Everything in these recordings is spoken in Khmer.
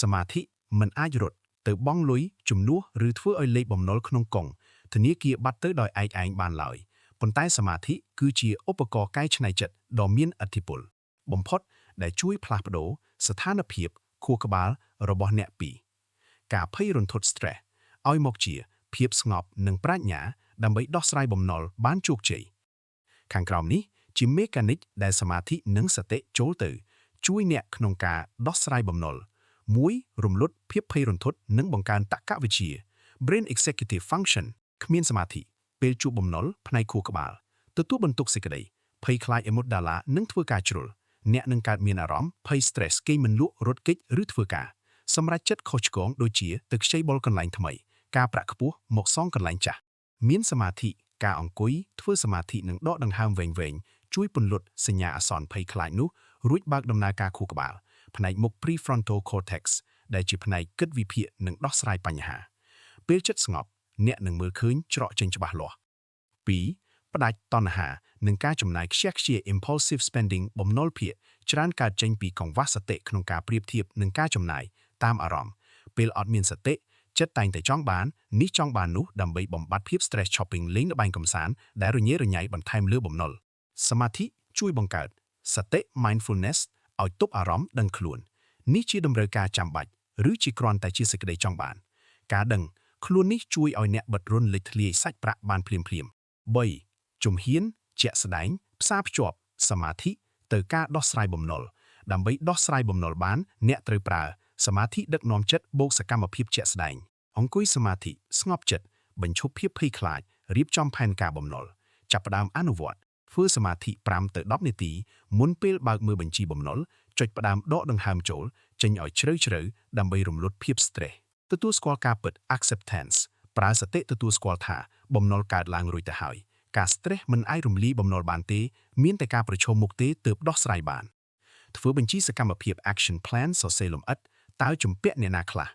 សមាធិមិនអាចរត់ទៅបង់លុយជំនួសឬធ្វើឲ្យលេខបំណុលក្នុងកុងធនាគារបាត់ទៅដោយឯកឯងបានឡើយប៉ុន្តែសមាធិគឺជាឧបករណ៍កែច្នៃចិត្តដ៏មានឥទ្ធិពលបំផុតដែលជួយផ្លាស់ប្ដូរស្ថានភាពខួរក្បាលរបស់អ្នកពីការភ័យរន្ធត់ stress ឲ្យមកជាភាពស្ងប់និងប្រាជ្ញាដើម្បីដោះស្រាយបំណុលបានជោគជ័យខាងក្រោមនេះជាមេកានិកដែលសមាធិនិងសតិចូលទៅជួយអ្នកក្នុងការដោះស្រាយបំណុល 1. រំលត់ភាពភ័យរន្ធត់និងបង្កើនតក្កវិជ្ជា Brain Executive Function គ្មានសមាធិពេលជួបបំណុលផ្នែកខួរក្បាលទទួលបន្ទុកសេចក្តីភ័យខ្លាច amygdala និងធ្វើការជ្រុលអ្នកនឹងកើតមានអារម្មណ៍ភ័យ stress គេងមិនលក់រត់គេចឬធ្វើការសម្រាប់ចិត្តខុសឆ្គងដូចជាទៅខ្ចីបុលកន្លែងថ្មីការប្រាក់ខ្ពស់មកសងកន្លែងចាស់មានសមាធិការអង្គុយធ្វើសមាធិនិងដកដង្ហើមវែងៗជួយពន្លត់សញ្ញាអាសន្នភ័យខ្លាចនោះរួចបើកដំណើរការខួរក្បាលផ្នែកមុខ prefrontal cortex ដែលជាផ្នែកគិតវិភាគនិងដោះស្រាយបញ្ហាពេលចិត្តស្ងប់អ្នកនឹងមើលឃើញច្រកចេញច្បាស់លាស់ 2. ផ្ដាច់តណ្ហានិងការចំណាយខ្ជះខ្ជាយ impulsive spending បំណុលភាគច្រើនកើតចេញពីកង្វះសតិក្នុងការប្រៀបធៀបនឹងការចំណាយតាមអារម្មណ៍ពេលអត់មានសតិចិត្តតែងតែចង់បាននេះចង់បាននោះដើម្បីបំបត្តិភាព stress shopping លេងល្បែងកម្សាន្តដែលរញ៉េរញ៉ៃបន្ថែមលើបំណុលសមាធិជួយបង្កើតសតិ mindfulness ឲ្យទប់អារម្មណ៍ដឹងខ្លួននេះជាតម្រូវការចាំបាច់ឬជាគ្រាន់តែជាសេចក្តីចង់បានការដឹងខ្លួននេះជួយឲ្យអ្នកបិទរន្ធលេចធ្លាយសាច់ប្រាក់បានភ្លាមៗ 3. ជំហានជាក់ស្ដែងផ្សារភ្ជាប់សមាធិទៅការដោះស្រាយបំណុលដើម្បីដោះស្រាយបំណុលបានអ្នកត្រូវប្រើសមាធិដឹកនាំចិត្តបូកសកម្មភាពជាក់ស្ដែងអង្គុយសមាធិស្ងប់ចិត្តបញ្ឈប់ភាពភ័យខ្លាចរៀបចំផែនការបំណុលចាប់ផ្ដើមអនុវត្តធ្វើសមាធិ5ទៅ10នាទីមុនពេលបើកមើលបញ្ជីបំណុលចុចផ្ដើមដកដង្ហើមចូលចេញឲ្យជ្រៅៗដើម្បីរំលត់ភាព stress ទទួលស្គាល់ការពិត acceptance ប្រើសតិទទួលស្គាល់ថាបំណុលកើតឡើងរួចទៅហើយការ stress មិនអាចរំលាយបំណុលបានទេមានតែការប្រឈមមុខទេទើបដោះស្រាយបានធ្វើបញ្ជីសកម្មភាព action plan សរសេរលម្អិតតើជំពាក់អ្នកណាខ្លះ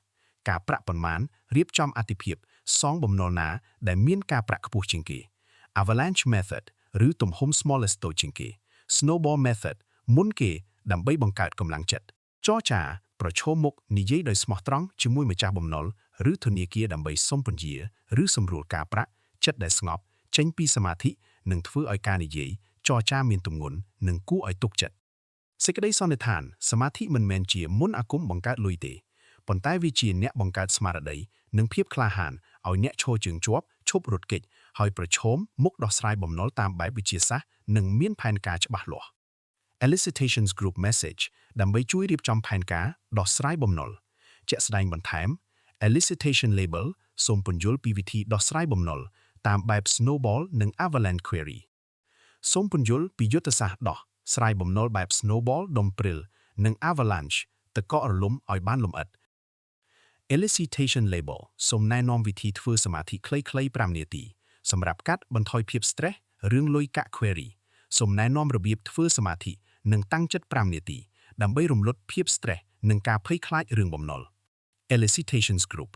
ការប្រាក់ប៉ុន្មានរៀបចំអាទិភាពសងបំណុលណាដែលមានការប្រាក់ខ្ពស់ជាងគេ avalanche method ឬទំហំ smallest តូចជាងគេ snowball method មុនគេដើម្បីបង្កើតកម្លាំងចិត្តចរចាប្រឈមមុខនិយាយដោយស្មោះត្រង់ជាមួយម្ចាស់បំណុលឬធនាគារដើម្បីសុំពន្យាឬសម្រួលការប្រាក់ចិត្តដែលស្ងប់ចេញពីសមាធិនឹងធ្វើឲ្យការនិយាយចរចាមានទម្ងន់និងគួរឲ្យទុកចិត្តសេចក្តីសន្និដ្ឋានសមាធិមិនមែនជាមន្តអាគមបង្កើតលុយទេប៉ុន្តែវាជាអ្នកបង្កើតស្មារតីនិងភាពក្លាហានឲ្យអ្នកឈរជើងជាប់ឈប់រត់គេចហើយប្រឈមមុខដោះស្រាយបំណុលតាមបែបវិទ្យាសាស្ត្រនិងមានផែនការច្បាស់លាស់ Elicitations Group Message ដើម្បីជួយរៀបចំផែនការដោះស្រាយបំណុលជាក់ស្ដែងបន្ថែម Elicitation Label សូមពន្យល់ពីវិធីដោះស្រាយបំណុលតាមបែប Snowball និង Avalanche Query សូមពន្យល់ពីយុទ្ធសាស្ត្រដោះស្រាយបំណុលបែប Snowball ដុំព្រិលនិង Avalanche ទឹកកករលំឲ្យបានលម្អិត Elicitation Label សូមណែនាំវិធីធ្វើសមាធិខ្លីៗ5នាទីសម្រាប់កាត់បន្ថយភាព stress រឿងលុយកាក់ query សូមណែនាំរបៀបធ្វើសមាធិនិងតាំងចិត្ត5នាទីដើម្បីរំលត់ភាព stress និងការភ័យខ្លាចរឿងបំណុល Elicitations Group